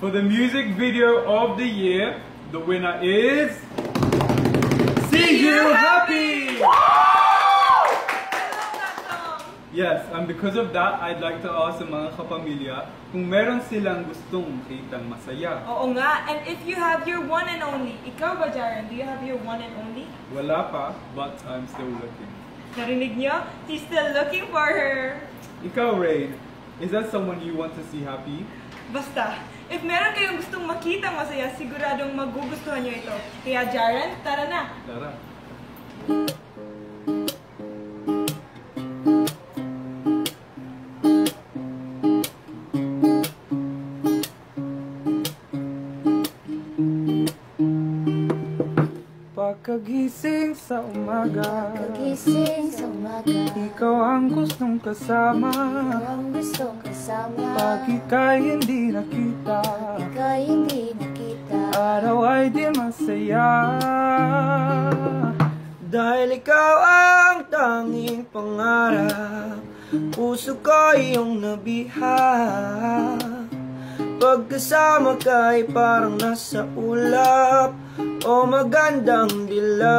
For the music video of the year, the winner is... See You Happy! Yes, and because of that, I'd like to ask sa mga kapamilya kung meron silang gustong makitang masaya. Oo nga, and if you have your one and only, ikaw ba, Jaren? Do you have your one and only? Wala pa, but I'm still looking. Narinig niyo? He's still looking for her. Ikaw, Rain, is that someone you want to see happy? Basta, if meron kayong gustong makitang masaya, siguradong magugustuhan niyo ito. Kaya, Jaren, tara na! Tara. Pagkagising sa umaga, ikaw ang gustong kasama. Pag ika'y hindi nakita, araw ay di masaya. Dahil ikaw ang tanging pangarap, puso ko iyong nabihag. Pagkasama ka'y parang nasa ulap o magandang dilag.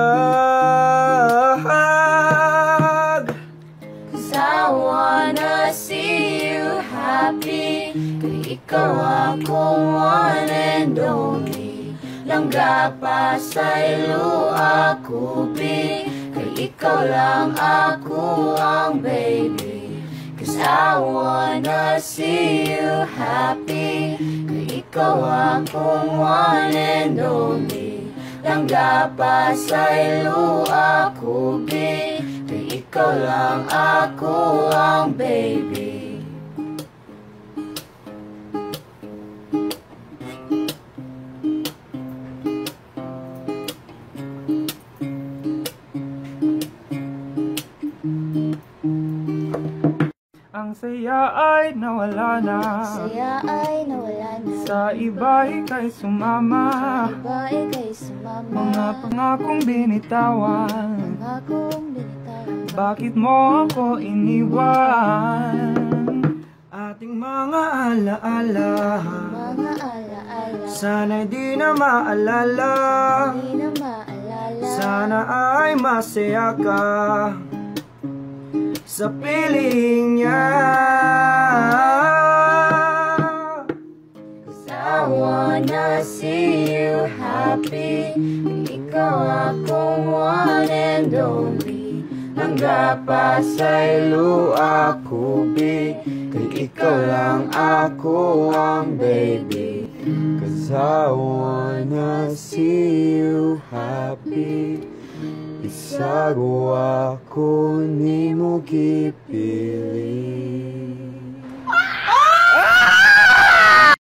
'Cause I wanna see you happy. Kay ikaw ako one and only. Langga pa sa ilo ako bi. Kay ikaw lang ako ang baby. 'Cause I wanna see you happy. Kay ikaw akong one and only. Langga pa sa ilo ako bi. Kay ikaw lang ako ang baby. Ang saya ay nawala na, sa iba ika'y sumama. Mga pangakong binitawan, bakit mo ako iniwan? Ating mga alaala, sana'y di na maalala. Sana ay masaya ka sa piling niya. 'Cause I wanna see you happy. Ikaw akong one and only. Langga pa sa ilo ako bi. Kay ikaw lang ako ang baby. 'Cause I wanna see you happy. Isagawa ko ni mo gipili.